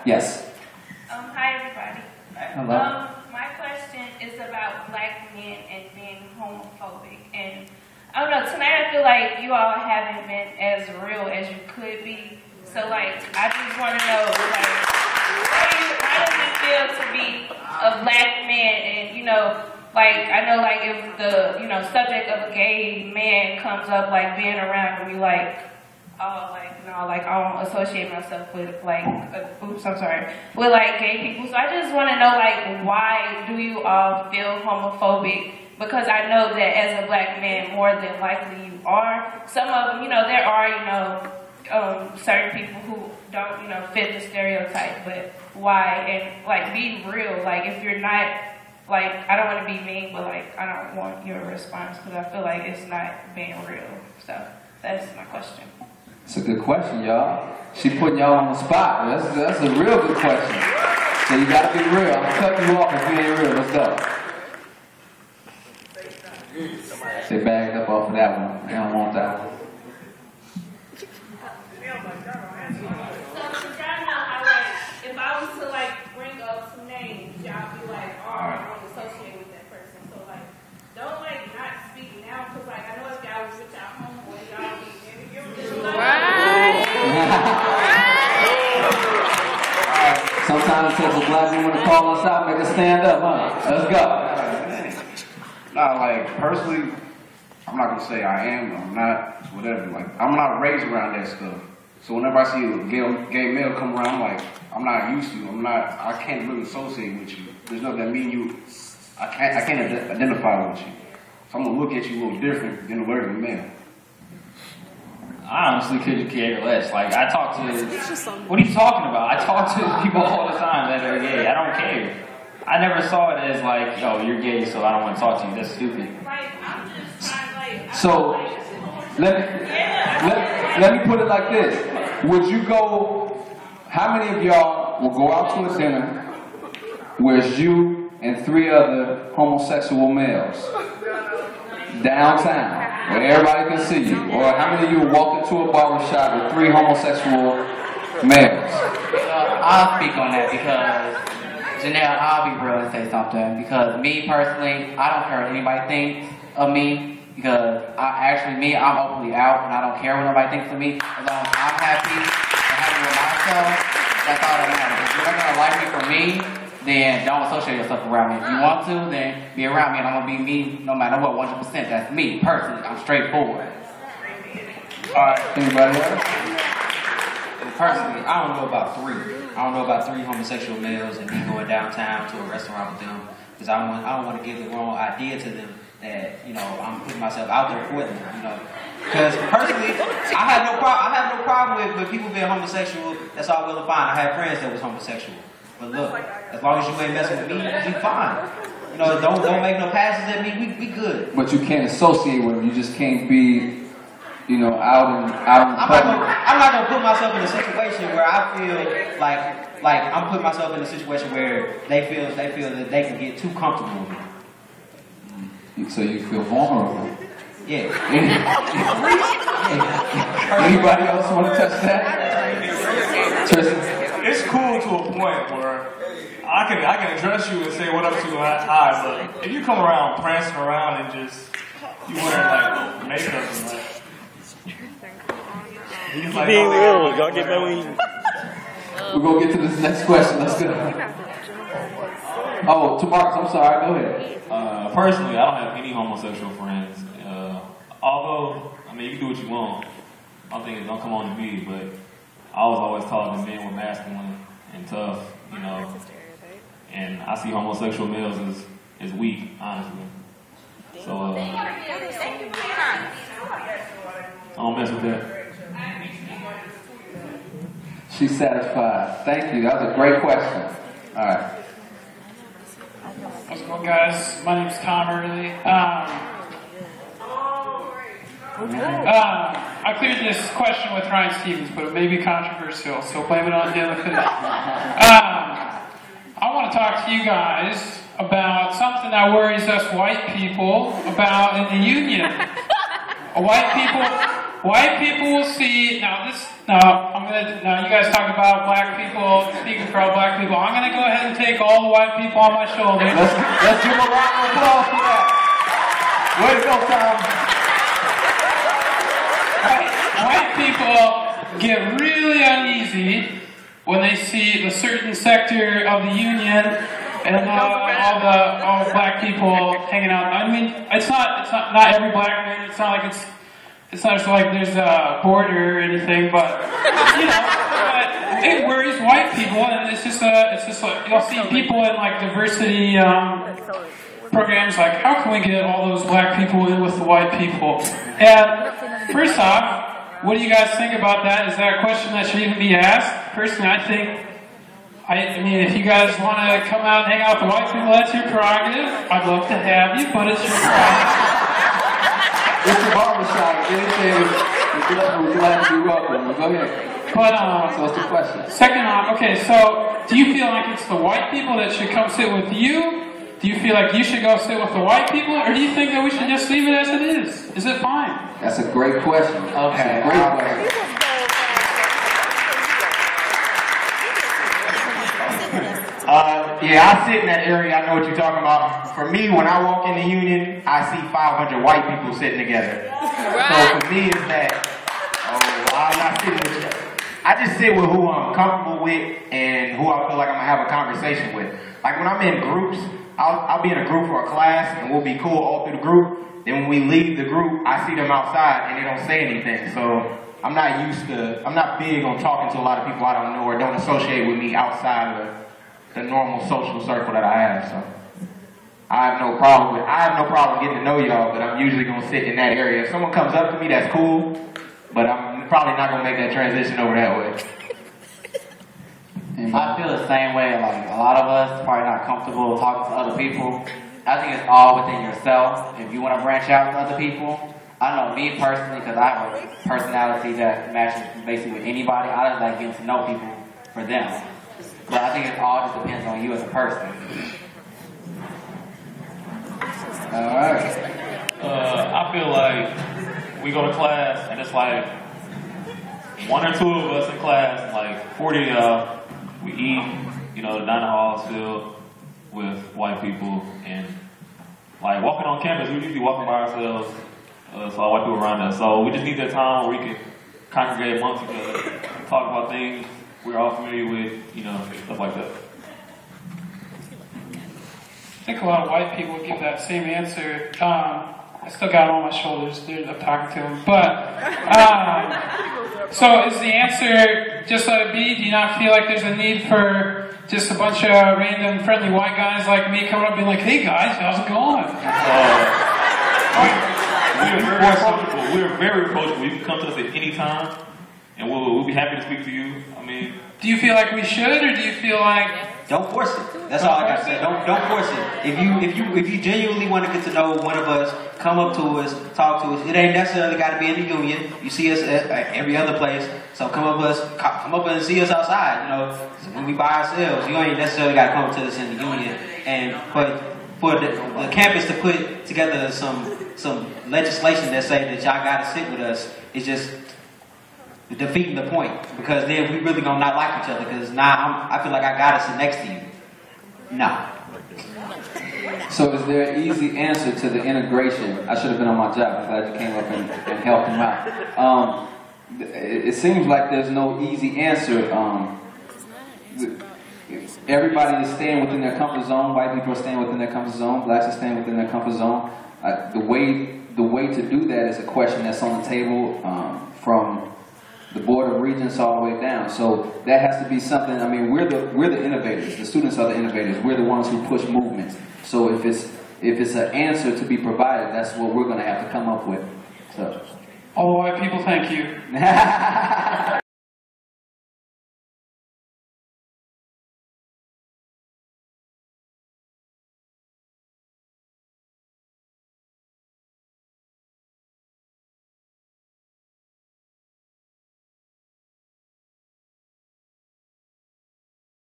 Yes. Hi everybody. Hello. My question is about black men and being homophobic. And I don't know, tonight I feel like you all haven't been as real as you could be. So like, I just want to know, like, how does it feel to be a black man? And you know, like, I know like if the, you know, subject of a gay man comes up, like being around you, like, oh, like, no, like, I don't associate myself with, like, oops, I'm sorry, with, like, gay people. So I just want to know, like, why do you all feel homophobic? Because I know that as a black man, more than likely you are. Some of them, you know, there are, you know, certain people who don't, you know, fit the stereotype, but why? And, like, be real. Like, if you're not, like, I don't want to be mean, but, like, I don't want your response because I feel like it's not being real. So that's my question. It's a good question, y'all. She putting y'all on the spot. That's a real good question. So you gotta be real. I'm cutting you off if you ain't real. Let's go. They bagged up off of that one. They don't want that one. So y'all know how, like, if I was to, like, bring up some names, y'all be like, oh, I don't associate with that person. So, like, don't, like, not speak now, because, like, I know if y'all was with y'all homeboys, y'all be sometimes it takes a black woman to call us out, make us stand up, huh? Let's go. Nah, like, personally, I'm not gonna say I am, I'm not, whatever. Like, I'm not raised around that stuff. So whenever I see a gay male come around, I'm like, I'm not used to, I can't really associate with you. There's nothing that mean you, I can't identify with you. So I'm gonna look at you a little different than a regular male. I honestly couldn't care less. Like, I talk to, what are you talking about? I talk to people all the time that are gay. I don't care. I never saw it as like, oh, you're gay, so I don't want to talk to you. That's stupid. So, let me put it like this. Would you go, how many of y'all will go out to a dinner where it's you and 3 other homosexual males downtown? Where everybody can see you. Or how many of you walk into a barbershop with 3 homosexual males? I'll speak on that because, Janelle, I'll be real and say something. Because me personally, I don't care what anybody thinks of me. Because I'm openly out and I don't care what nobody thinks of me. As long as I'm happy and happy with myself, that's all that matters. If you're not going to like me for me, then don't associate yourself around me. If you want to, then be around me, and I'm going to be me no matter what, 100%. That's me, personally. I'm straightforward. Alright, anybody else? Personally, I don't know about 3. I don't know about 3 homosexual males and me going downtown to a restaurant with them, because I don't want to give the wrong idea to them that, you know, I'm putting myself out there for them, you know. Because personally, I have no problem with people being homosexual. That's all well and fine. I had friends that was homosexual. But look, as long as you ain't messing with me, you fine. You know, don't make no passes at me. We good. But you can't associate with them. You just can't be, you know, out in public. I'm not gonna put myself in a situation where I feel like I'm putting myself in a situation where they feel that they can get too comfortable with me. So you feel vulnerable. Yeah. Anybody else want to touch that? Tristan? It's cool to a point where I can address you and say what up to you high, but if you come around prancing around and just you wearing like makeup and like he's like, being real, y'all get me. We're gonna get to this next question. Let's go. Oh, to Marcus, I'm sorry. Go ahead. Personally, I don't have any homosexual friends. Although, I mean, you can do what you want. My thing is, don't come on to me, but I was always taught that men were masculine and tough, you know. And I see homosexual males as weak, honestly. So, I don't mess with that. She's satisfied. Thank you. That was a great question. All right. How's it going, guys? My name's Tom Early. I cleared this question with Ryan Stevens, but it may be controversial, so blame it on him if it is. I want to talk to you guys about something that worries us white people about in the union. White white people will see, now you guys talk about black people, speaking for all black people, I'm going to go ahead and take all the white people on my shoulders. Let's give a round of applause for that. Way to go, Tom. White people get really uneasy when they see the certain sector of the union and all the black people hanging out. I mean, it's not every black man. It's not just like there's a border or anything, but you know, but it worries white people, and it's just like you'll see people in like diversity programs like, how can we get all those black people in with the white people? And first off, what do you guys think about that? Is that a question that should even be asked? Personally, I mean, if you guys want to come out and hang out with the white people, that's your prerogative. I'd love to have you, but it's your prerogative. It's the barbershop. Anything, we're glad to be welcome. Go ahead. But, so what's the question? Second off, okay, so do you feel like it's the white people that should come sit with you? Do you feel like you should go sit with the white people? Or do you think that we should just leave it as it is? Is it fine? That's a great question. Okay. Great question. Yeah, I sit in that area. I know what you're talking about. For me, when I walk in the union, I see 500 white people sitting together. So for me, it's that, I'm not sitting with you. I just sit with who I'm comfortable with and who I feel like I'm going to have a conversation with. Like when I'm in groups, I'll be in a group for a class and we'll be cool all through the group. Then when we leave the group, I see them outside and they don't say anything. So I'm not big on talking to a lot of people I don't know or don't associate with me outside of the normal social circle that I have. So I have no problem getting to know y'all, but I'm usually gonna sit in that area. If someone comes up to me, that's cool, but I'm probably not gonna make that transition over that way. I feel the same way. Like a lot of us probably not comfortable talking to other people. I think it's all within yourself. If you want to branch out to other people, I know me personally, because I have a personality that matches basically with anybody. I just like getting to know people for them. But I think it all just depends on you as a person. Alright. I feel like we go to class and it's like one or two of us in class, like 40 of y'all, we eat, you know, the dining hall is filled with white people, and like walking on campus, we usually walking by ourselves, so white people around us. So we just need that time where we can congregate amongst each other, talk about things we're all familiar with, you know, stuff like that. I think a lot of white people give that same answer. I still got them on my shoulders. I'm talking to them. But, so is the answer just let it be? Do you not feel like there's a need for just a bunch of random friendly white guys like me coming up and being like, hey guys, how's it going? We are very approachable. You can come to us at any time, and we'll be happy to speak to you. I mean, do you feel like we should, or do you feel like don't force it? That's all I gotta say. Don't force it. If you genuinely want to get to know one of us, come up to us, talk to us. It ain't necessarily got to be in the union. You see us at every other place, so come up and see us outside. You know, when we by ourselves, you ain't necessarily got to come up to us in the union. And for the campus to put together some legislation that say that y'all got to sit with us is just defeating the point, because then we really gonna not like each other, because now I feel like I gotta sit next to you. No. So is there an easy answer to the integration? I should have been on my job. I'm glad you came up and helped him out. It seems like there's no easy answer. Everybody is staying within their comfort zone. White people are staying within their comfort zone. Blacks are staying within their comfort zone. The way to do that is a question that's on the table from the Board of Regents all the way down. So that has to be something. I mean, we're the innovators. The students are the innovators. We're the ones who push movements. So if it's an answer to be provided, that's what we're going to have to come up with. So, all the white people, thank you.